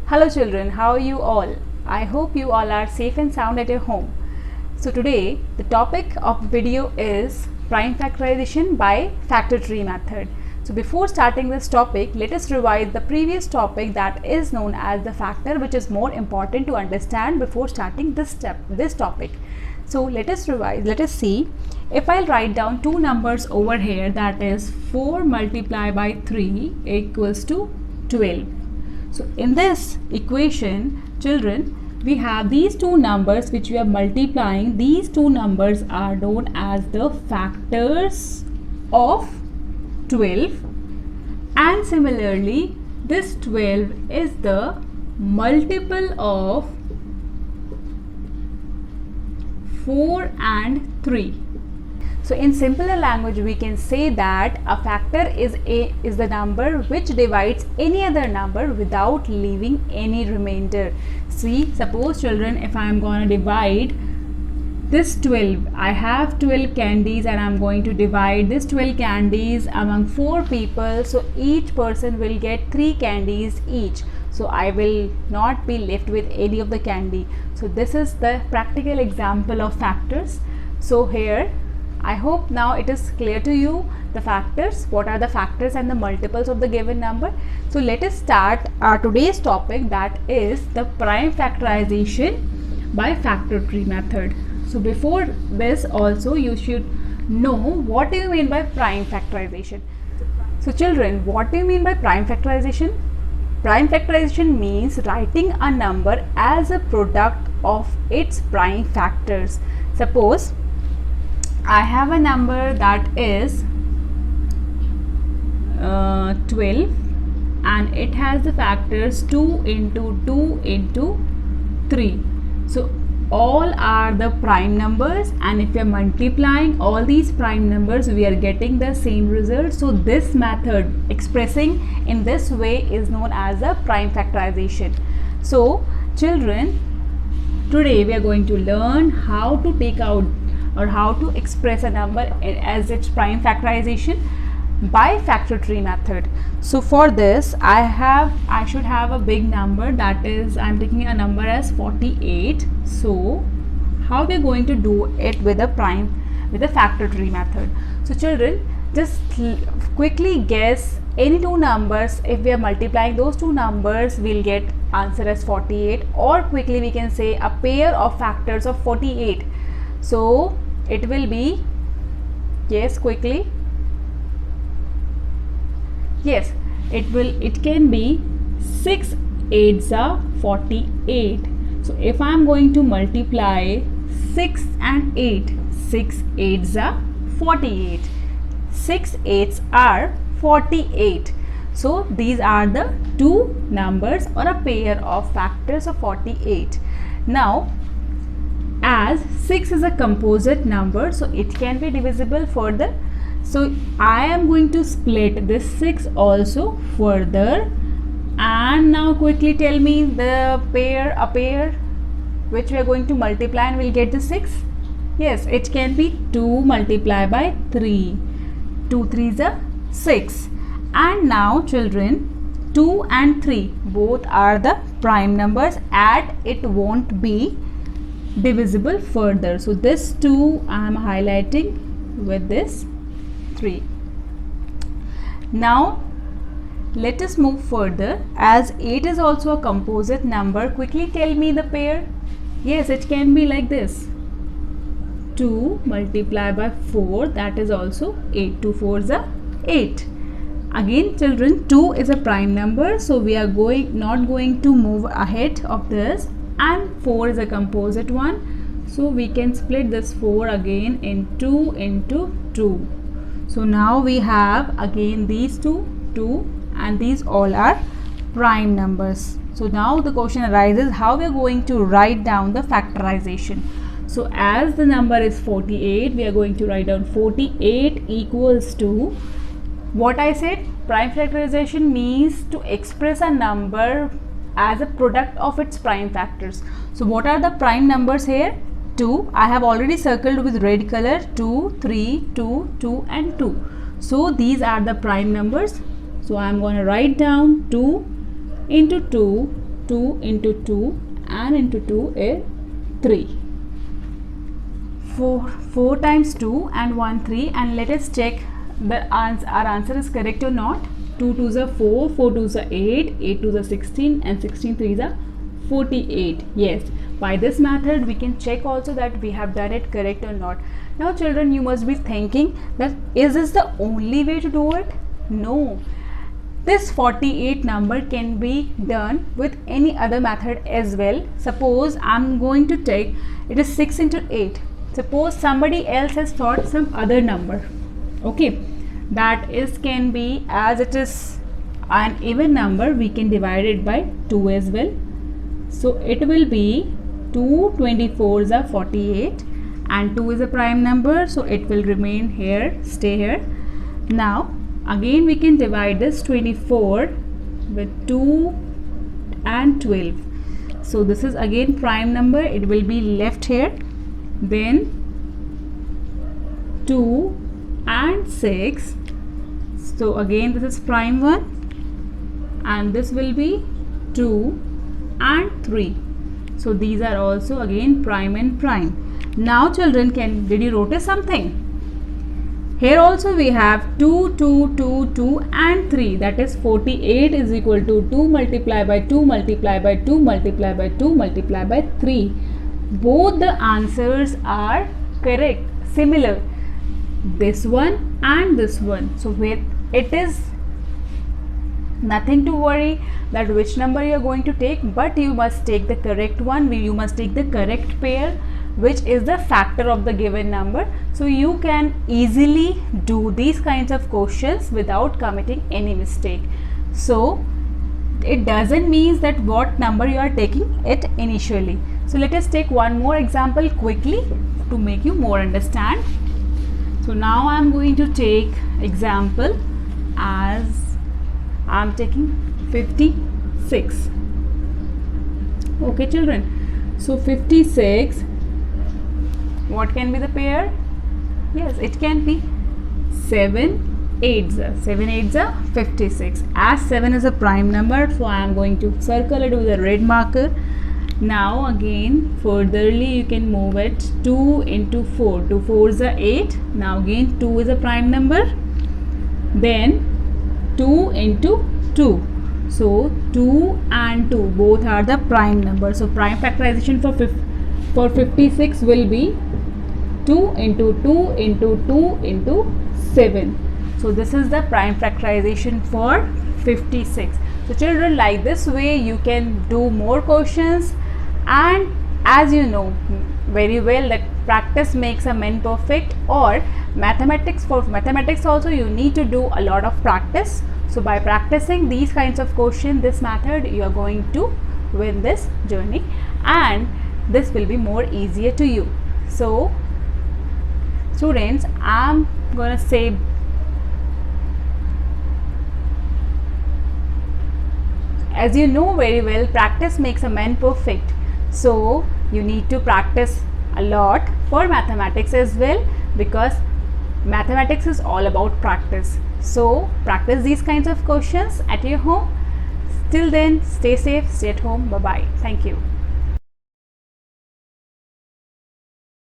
Hello children, how are you all? I hope you all are safe and sound at your home. So today the topic of video is prime factorization by factor tree method. So before starting this topic, let us revise the previous topic that is known as the factor, which is more important to understand before starting this topic. So let us revise. Let us see. If I'll write down two numbers over here, that is 4 multiplied by 3 equals to 12. So in this equation, children, we have these two numbers which we are multiplying. These two numbers are known as the factors of 12, and similarly this 12 is the multiple of 4 and 3. So in simpler language we can say that a factor is the number which divides any other number without leaving any remainder. See, suppose children, if I am going to divide this 12, I have 12 candies and I am going to divide this 12 candies among 4 people. So each person will get 3 candies each. So I will not be left with any of the candy. So this is the practical example of factors. So here, I hope now it is clear to you the factors, what are the factors and the multiples of the given number. So let us start our today's topic, that is the prime factorization by factor tree method. So before this also you should know what do you mean by prime factorization. So children, what do you mean by prime factorization? Prime factorization means writing a number as a product of its prime factors. Suppose I have a number that is 12 and it has the factors 2 into 2 into 3. So all are the prime numbers, and if we are multiplying all these prime numbers we are getting the same result. So this method expressing in this way is known as a prime factorization. So children, today we are going to learn how to take out or how to express a number as its prime factorization by factor tree method. So for this I should have a big number, that is I am taking a number as 48. So how we are going to do it with a factor tree method? So children, just quickly guess any two numbers. If we are multiplying those two numbers, we'll get answer as 48, or quickly we can say a pair of factors of 48. So it will be, yes, quickly, yes, it can be 6 8s are 48. So if I am going to multiply 6 and 8, 6 8s are 48, 6 8s are 48. So these are the two numbers or a pair of factors of 48. Now as 6 is a composite number, so it can be divisible further. So I am going to split this 6 also further, and now quickly tell me the a pair which we are going to multiply and we'll get the 6. Yes, it can be 2 multiplied by 3. 2 3s are 6. And now children, 2 and 3 both are the prime numbers and it won't be divisible further. So this 2 I am highlighting with this 3. Now let us move further. As 8 is also a composite number, quickly tell me the pair. Yes, it can be like this, 2 multiplied by 4, that is also 8. 2 4s are 8. Again children, 2 is a prime number, so we are not going to move ahead of this, and 4 is a composite one, so we can split this 4 again in 2 into 2. So now we have again these 2 and these all are prime numbers. So now the question arises, how we are going to write down the factorization. So as the number is 48, we are going to write down 48 equals to what I said. Prime factorization means to express a number as a product of its prime factors. So what are the prime numbers here? 2, I have already circled with red color, 2, 3, 2, 2 and 2. So these are the prime numbers. So I am going to write down 2 into 2 2 into 2 and into 2 is 3. 4 times 2 and 1 3, and let us check our answer is correct or not. 2 2s are 4, 4 2s are 8, 8 2s are 16, and 16 3s are 48. Yes, by this method we can check also that we have done it correct or not. Now children, you must be thinking that is this the only way to do it? No. This 48 number can be done with any other method as well. Suppose I'm going to take it is 6 into 8. Suppose somebody else has thought some other number. Okay, that is can be, as it is an even number, we can divide it by 2 as well. So it will be 2 24s are 48 and 2 is a prime number, so it will remain here, stay here. Now again we can divide this 24 with 2 and 12. So this is again prime number, it will be left here. Then 2 and 6, so again this is prime one, and this will be 2 and 3. So these are also again prime and prime. Now children, did you notice something? Here also we have 2, 2, 2, 2 and 3, that is 48 is equal to 2 multiplied by 2 multiplied by 2 multiplied by 2 multiplied by 3. Both the answers are correct, similar, this one and this one. So it is nothing to worry that which number you are going to take, but you must take the correct one. You must take the correct pair, which is the factor of the given number. So you can easily do these kinds of questions without committing any mistake. So it doesn't mean that what number you are taking it initially. So let us take one more example quickly to make you more understand. So now I am going to take example as I am taking 56. Okay children, so 56, what can be the pair? Yes, it can be 7 8s are 56. As 7 is a prime number, so I am going to circle it with a red marker. Now again furtherly you can move it 2 into 4. 2 4s are 8. Now again 2 is a prime number. Then 2 into 2. So 2 and 2 both are the prime number. So prime factorization for 56 will be 2 into 2 into 2 into 7. So this is the prime factorization for 56. So children, like this way you can do more questions, and as you know very well that practice makes a man perfect, or mathematics, for mathematics also you need to do a lot of practice. So by practicing these kinds of questions, this method, you are going to win this journey, and this will be more easier to you. So students, I'm gonna say as you know very well, practice makes a man perfect. So you need to practice a lot for mathematics as well, because mathematics is all about practice. So practice these kinds of questions at your home. Till then, stay safe, stay at home. Bye bye. Thank you.